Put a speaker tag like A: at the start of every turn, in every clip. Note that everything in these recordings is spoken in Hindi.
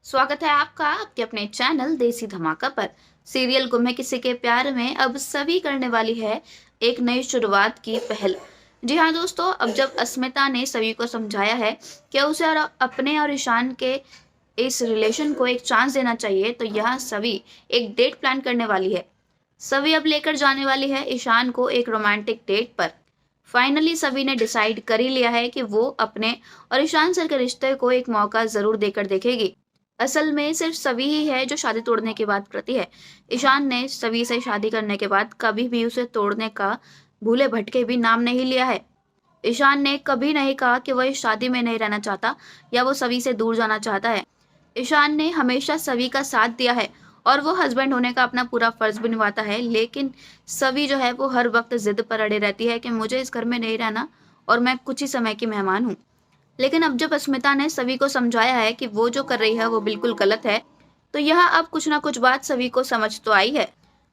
A: स्वागत है आपका आपके अपने चैनल देसी धमाका पर। सीरियल गुम है किसी के प्यार में अब सभी करने वाली है एक नई शुरुआत की पहल। जी हाँ दोस्तों, अब जब अस्मिता ने सभी को समझाया है कि उसे और अपने और ईशान के इस रिलेशन को एक चांस देना चाहिए, तो यह सभी एक डेट प्लान करने वाली है। सभी अब लेकर जाने वाली है ईशान को एक रोमांटिक डेट पर। फाइनली सभी ने डिसाइड कर ही लिया है कि वो अपने और ईशान सर के रिश्ते को एक मौका जरूर देकर देखेगी। असल में सिर्फ सभी ही है जो शादी तोड़ने की बात करती है। ईशान ने सभी से शादी करने के बाद कभी भी उसे तोड़ने का भूले भटके भी नाम नहीं लिया है। ईशान ने कभी नहीं कहा कि वह इस शादी में नहीं रहना चाहता या वो सभी से दूर जाना चाहता है। ईशान ने हमेशा सभी का साथ दिया है और वो हस्बैंड होने का अपना पूरा फर्ज भी निभाता है, लेकिन सभी जो है वो हर वक्त जिद पर अड़े रहती है कि मुझे इस घर में नहीं रहना और मैं कुछ ही समय की मेहमान हूँ। लेकिन अब जब अस्मिता ने सभी को समझाया है कि वो जो कर रही है वो बिल्कुल गलत है, तो यह अब कुछ ना कुछ बात सभी को समझ तो आई है।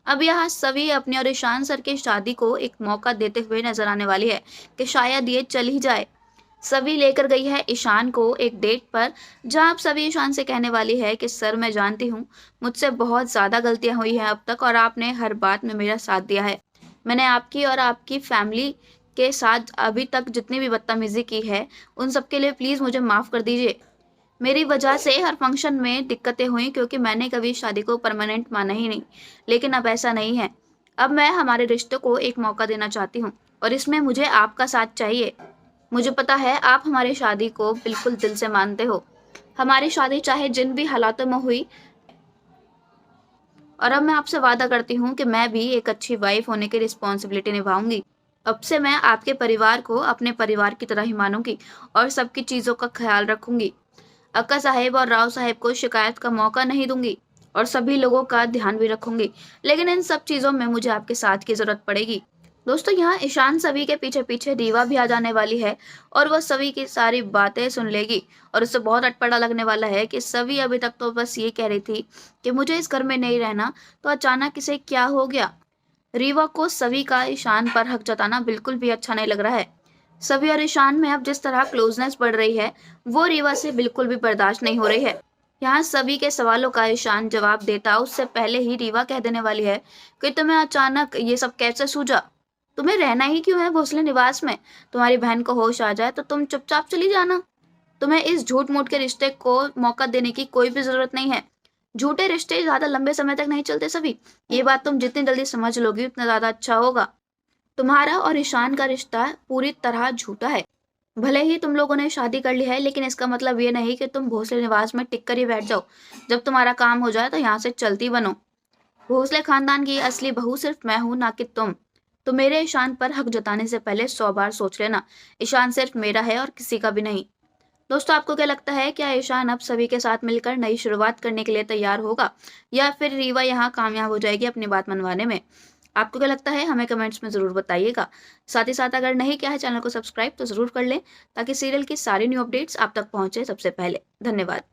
A: अब यहाँ सभी अपने और ईशान सर की शादी को एक मौका देते हुए नजर आने वाली है कि शायद ये चल ही जाए। सभी लेकर गई है ईशान को एक डेट पर, जहां अब सभी ईशान से कहने वाली है कि सर मैं जानती हूँ मुझसे बहुत ज्यादा गलतियां हुई हैं अब तक, और आपने हर बात में मेरा साथ दिया है। मैंने आपकी और आपकी फैमिली के साथ अभी तक जितनी भी बदतमीजी की है उन सब के लिए प्लीज मुझे माफ कर दीजिए। मेरी वजह से हर फंक्शन में दिक्कतें हुई क्योंकि मैंने कभी शादी को परमानेंट माना ही नहीं, लेकिन अब ऐसा नहीं है। अब मैं हमारे रिश्ते को एक मौका देना चाहती हूँ और इसमें मुझे आपका साथ चाहिए। मुझे पता है आप हमारी शादी को बिल्कुल दिल से मानते हो। हमारी शादी चाहे जिन भी हालातों में हुई, और अब मैं आपसे वादा करती हूँ कि मैं भी एक अच्छी वाइफ होने की रिस्पॉन्सिबिलिटी निभाऊंगी। अब से मैं आपके परिवार को अपने परिवार की तरह ही मानूंगी और सबकी चीजों का ख्याल रखूंगी। अक्का साहेब और राव साहेब को शिकायत का मौका नहीं दूंगी और सभी लोगों का ध्यान भी रखूंगी, लेकिन इन सब चीजों में मुझे आपके साथ की जरूरत पड़ेगी। दोस्तों, यहाँ ईशान सभी के पीछे पीछे रीवा भी आ जाने वाली है और वह सभी की सारी बातें सुन लेगी और उससे बहुत अटपटा लगने वाला है कि सभी अभी तक तो बस ये कह रही थी कि मुझे इस घर में नहीं रहना, तो अचानक इसे क्या हो गया। रीवा को सभी का ईशान पर हक जताना बिल्कुल भी अच्छा नहीं लग रहा है। सभी और ईशान में अब जिस तरह क्लोजनेस बढ़ रही है वो रीवा से बिल्कुल भी बर्दाश्त नहीं हो रही है। यहाँ सभी के सवालों का ईशान जवाब देता उससे पहले ही रीवा कह देने वाली है कि तुम्हें अचानक ये सब कैसे सूझा। तुम्हें रहना ही क्यों है भोसले निवास में? तुम्हारी बहन को होश आ जाए तो तुम चुपचाप चली जाना। तुम्हें इस झूठ मूठ के रिश्ते को मौका देने की कोई भी जरूरत नहीं है। झूठे रिश्ते ज्यादा लंबे समय तक नहीं चलते सभी। ये बात तुम जितनी जल्दी समझ लोगी उतना ज्यादा अच्छा होगा। तुम्हारा और ईशान का रिश्ता पूरी तरह झूठा है। भले ही तुम लोगों ने शादी कर ली है, लेकिन इसका मतलब ये नहीं कि तुम भोसले निवास में टिक कर ही बैठ जाओ। जब तुम्हारा काम हो जाए तो यहाँ से चलती बनो। भोसले खानदान की असली बहू सिर्फ मैं हूं, ना कि तुम। तो मेरे ईशान पर हक जताने से पहले 100 बार सोच लेना। ईशान सिर्फ मेरा है और किसी का भी नहीं। दोस्तों, आपको क्या लगता है, क्या ईशान अब सभी के साथ मिलकर नई शुरुआत करने के लिए तैयार होगा या फिर रीवा यहाँ कामयाब हो जाएगी अपनी बात मनवाने में? आपको क्या लगता है हमें कमेंट्स में जरूर बताइएगा। साथ ही साथ अगर नहीं किया है चैनल को सब्सक्राइब तो जरूर कर लें ताकि सीरियल की सारी न्यू अपडेट्स आप तक पहुंचे सबसे पहले। धन्यवाद।